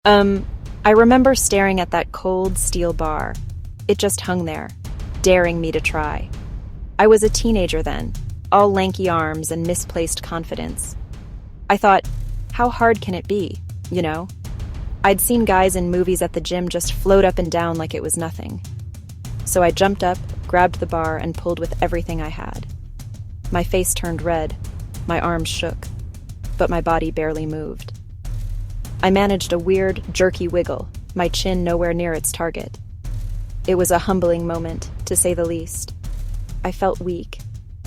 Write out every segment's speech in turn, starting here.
I remember staring at that cold steel bar. It just hung there, daring me to try. I was a teenager then, all lanky arms and misplaced confidence. I thought, how hard can it be, you know? I'd seen guys in movies at the gym just float up and down like it was nothing. So I jumped up, grabbed the bar, and pulled with everything I had. My face turned red, my arms shook, but my body barely moved. I managed a weird, jerky wiggle, my chin nowhere near its target. It was a humbling moment, to say the least. I felt weak,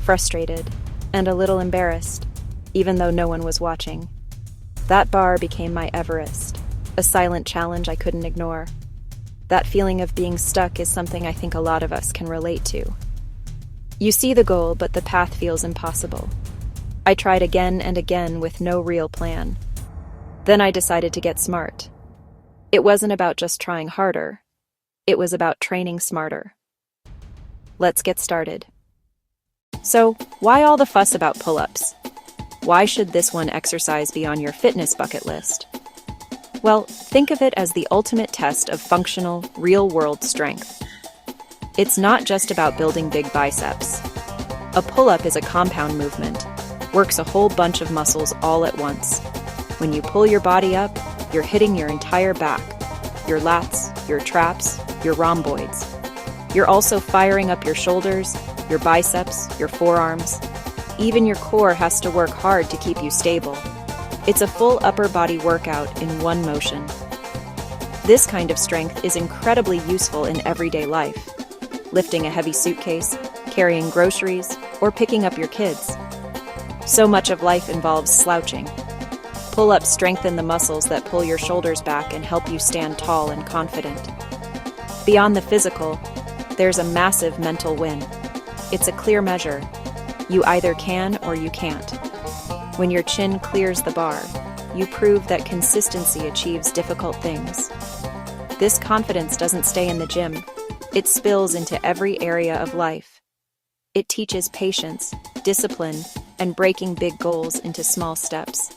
frustrated, and a little embarrassed, even though no one was watching. That bar became my Everest, a silent challenge I couldn't ignore. That feeling of being stuck is something I think a lot of us can relate to. You see the goal, but the path feels impossible. I tried again and again with no real plan. Then I decided to get smart. It wasn't about just trying harder. It was about training smarter. Let's get started. So, why all the fuss about pull-ups? Why should this one exercise be on your fitness bucket list? Well, think of it as the ultimate test of functional, real-world strength. It's not just about building big biceps. A pull-up is a compound movement, works a whole bunch of muscles all at once. When you pull your body up, you're hitting your entire back, your lats, your traps, your rhomboids. You're also firing up your shoulders, your biceps, your forearms. Even your core has to work hard to keep you stable. It's a full upper body workout in one motion. This kind of strength is incredibly useful in everyday life. Lifting a heavy suitcase, carrying groceries, or picking up your kids. So much of life involves slouching. Pull-ups strengthen the muscles that pull your shoulders back and help you stand tall and confident. Beyond the physical, there's a massive mental win. It's a clear measure. You either can or you can't. When your chin clears the bar, you prove that consistency achieves difficult things. This confidence doesn't stay in the gym. It spills into every area of life. It teaches patience, discipline, and breaking big goals into small steps.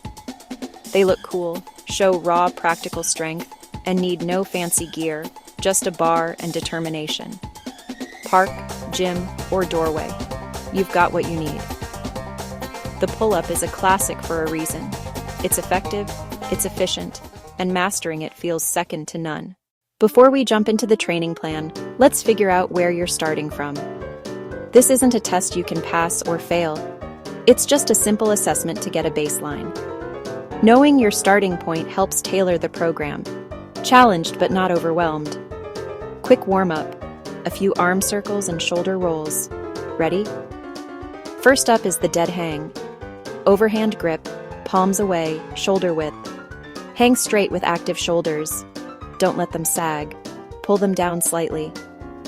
They look cool, show raw practical strength, and need no fancy gear, just a bar and determination. Park, gym, or doorway. You've got what you need. The pull-up is a classic for a reason. It's effective, it's efficient, and mastering it feels second to none. Before we jump into the training plan, let's figure out where you're starting from. This isn't a test you can pass or fail. It's just a simple assessment to get a baseline. Knowing your starting point helps tailor the program. Challenged but not overwhelmed. Quick warm-up. A few arm circles and shoulder rolls. Ready? First up is the dead hang. Overhand grip, palms away, shoulder width. Hang straight with active shoulders. Don't let them sag. Pull them down slightly.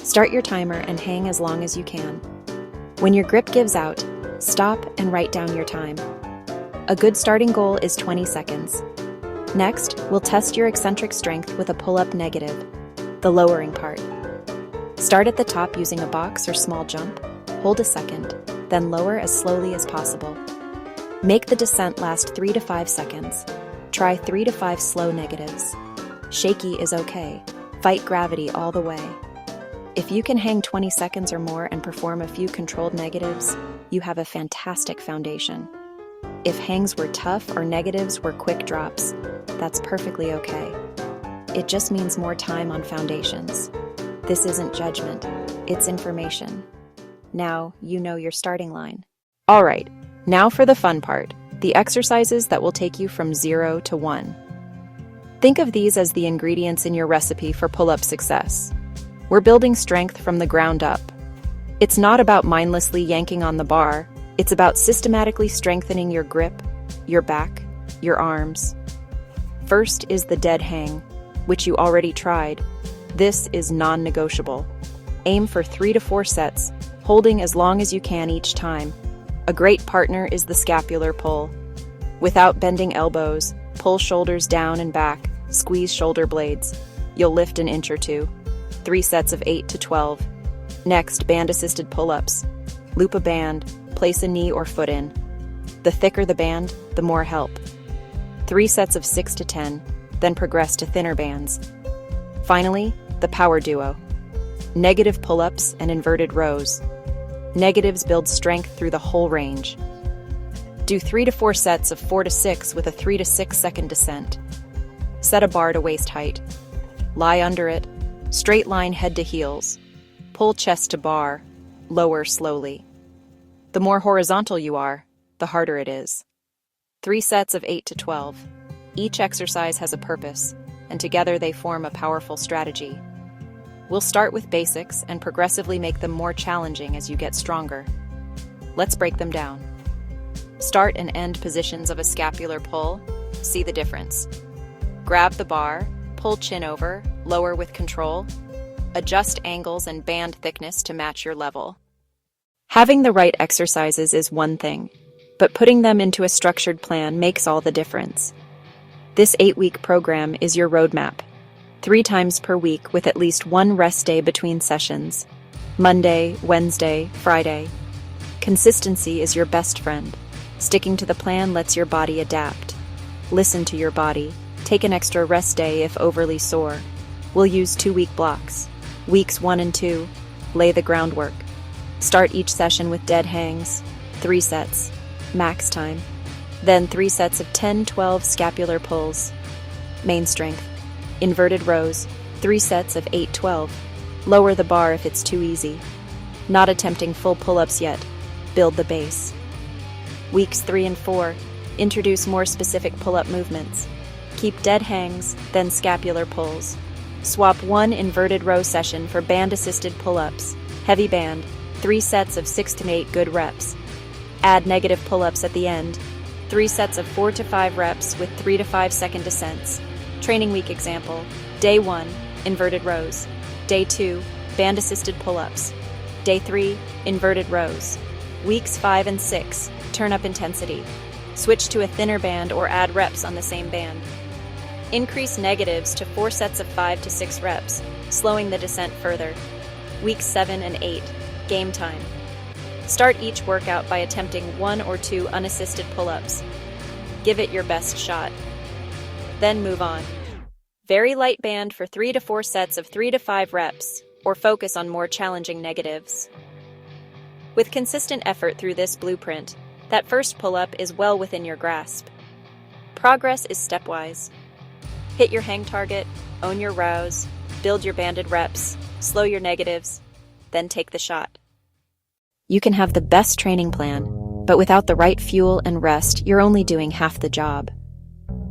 Start your timer and hang as long as you can. When your grip gives out, stop and write down your time. A good starting goal is 20 seconds. Next, we'll test your eccentric strength with a pull-up negative, the lowering part. Start at the top using a box or small jump, hold a second, then lower as slowly as possible. Make the descent last 3 to 5 seconds. Try 3 to 5 slow negatives. Shaky is okay. Fight gravity all the way. If you can hang 20 seconds or more and perform a few controlled negatives, you have a fantastic foundation. If hangs were tough or negatives were quick drops, that's perfectly okay. It just means more time on foundations. This isn't judgment, it's information. Now you know your starting line. All right, now for the fun part, the exercises that will take you from 0 to 1. Think of these as the ingredients in your recipe for pull-up success. We're building strength from the ground up. It's not about mindlessly yanking on the bar. It's about systematically strengthening your grip, your back, your arms. First is the dead hang, which you already tried. This is non-negotiable. Aim for 3 to 4 sets, holding as long as you can each time. A great partner is the scapular pull. Without bending elbows, pull shoulders down and back, squeeze shoulder blades. You'll lift an inch or two. 3 sets of 8 to 12. Next, band-assisted pull-ups. Loop a band, place a knee or foot in. The thicker the band, the more help. 3 sets of 6 to 10. then progress to thinner bands. Finally, the power duo. Negative pull-ups and inverted rows. Negatives build strength through the whole range. Do 3 to 4 sets of 4 to 6 with a 3 to 6 second descent. Set a bar to waist height. Lie under it, straight line head to heels. Pull chest to bar, lower slowly. The more horizontal you are, the harder it is. 3 sets of 8 to 12. Each exercise has a purpose, and together they form a powerful strategy. We'll start with basics and progressively make them more challenging as you get stronger. Let's break them down. Start and end positions of a scapular pull. See the difference. Grab the bar, pull chin over, lower with control. Adjust angles and band thickness to match your level. Having the right exercises is one thing, but putting them into a structured plan makes all the difference. This 8-week program is your roadmap. 3 times per week with at least 1 rest day between sessions. Monday, Wednesday, Friday. Consistency is your best friend. Sticking to the plan lets your body adapt. Listen to your body. Take an extra rest day if overly sore. We'll use 2-week blocks. Weeks 1 and 2, lay the groundwork. Start each session with dead hangs, 3 sets, max time. Then 3 sets of 10-12 scapular pulls. Main strength. Inverted rows, 3 sets of 8-12. Lower the bar if it's too easy. Not attempting full pull-ups yet. Build the base. Weeks 3 and 4, introduce more specific pull-up movements. Keep dead hangs, then scapular pulls. Swap 1 inverted row session for band-assisted pull-ups. Heavy band, 3 sets of 6 to 8 good reps. Add negative pull-ups at the end. 3 sets of 4 to 5 reps with 3 to 5 second descents. Training week example. Day 1, inverted rows. Day 2, band-assisted pull-ups. Day 3, inverted rows. Weeks 5 and 6, turn up intensity. Switch to a thinner band or add reps on the same band. Increase negatives to 4 sets of 5 to 6 reps, slowing the descent further. Weeks 7 and 8, game time. Start each workout by attempting 1 or 2 unassisted pull-ups. Give it your best shot. Then move on. Very light band for 3 to 4 sets of 3 to 5 reps, or focus on more challenging negatives. With consistent effort through this blueprint, that first pull-up is well within your grasp. Progress is stepwise. Hit your hang target, own your rows, build your banded reps, slow your negatives, then take the shot. You can have the best training plan, but without the right fuel and rest, you're only doing half the job.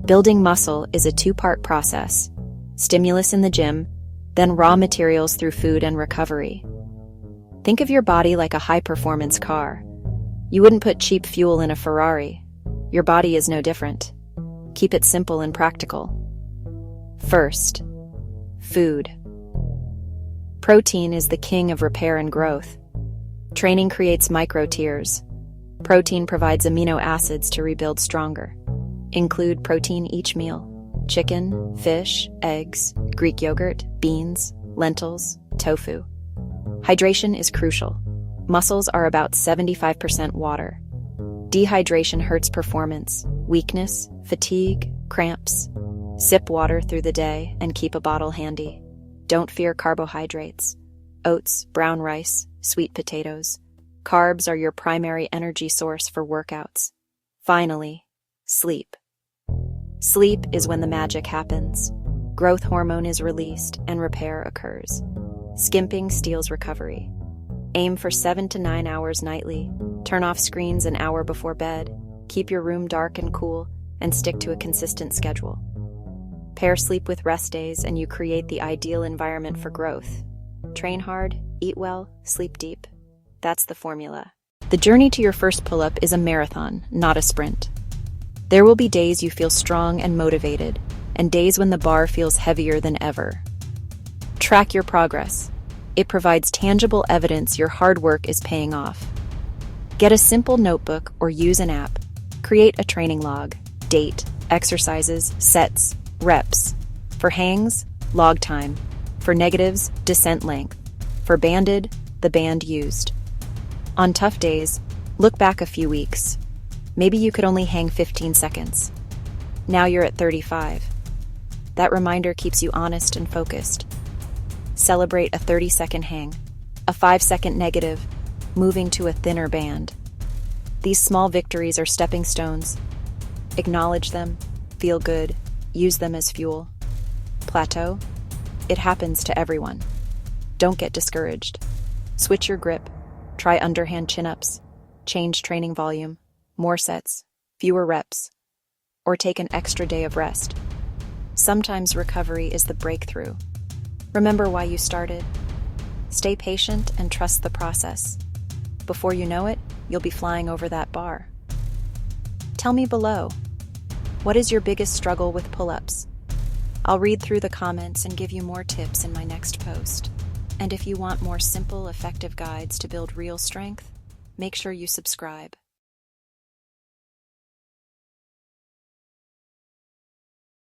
Building muscle is a 2-part process. Stimulus in the gym, then raw materials through food and recovery. Think of your body like a high-performance car. You wouldn't put cheap fuel in a Ferrari. Your body is no different. Keep it simple and practical. First, food. Protein is the king of repair and growth. Training creates micro-tears. Protein provides amino acids to rebuild stronger. Include protein each meal. Chicken, fish, eggs, Greek yogurt, beans, lentils, tofu. Hydration is crucial. Muscles are about 75% water. Dehydration hurts performance, weakness, fatigue, cramps. Sip water through the day and keep a bottle handy. Don't fear carbohydrates. Oats, brown rice, sweet potatoes. Carbs are your primary energy source for workouts. Finally, sleep. Sleep is when the magic happens. Growth hormone is released and repair occurs. Skimping steals recovery. Aim for 7 to 9 hours nightly. Turn off screens an hour before bed. Keep your room dark and cool, and stick to a consistent schedule. Pair sleep with rest days and you create the ideal environment for growth. Train hard, eat well, sleep deep. That's the formula. The journey to your first pull-up is a marathon, not a sprint. There will be days you feel strong and motivated, and days when the bar feels heavier than ever. Track your progress. It provides tangible evidence your hard work is paying off. Get a simple notebook or use an app. Create a training log, date, exercises, sets, reps. For hangs, log time. For negatives, descent length. For banded, the band used. On tough days, look back a few weeks. Maybe you could only hang 15 seconds. Now you're at 35. That reminder keeps you honest and focused. Celebrate a 30-second hang, a 5-second negative, moving to a thinner band. These small victories are stepping stones. Acknowledge them, feel good, use them as fuel. Plateau? It happens to everyone. Don't get discouraged. Switch your grip, try underhand chin-ups, change training volume, more sets, fewer reps, or take an extra day of rest. Sometimes recovery is the breakthrough. Remember why you started. Stay patient and trust the process. Before you know it, you'll be flying over that bar. Tell me below, what is your biggest struggle with pull-ups? I'll read through the comments and give you more tips in my next post. And if you want more simple, effective guides to build real strength, make sure you subscribe.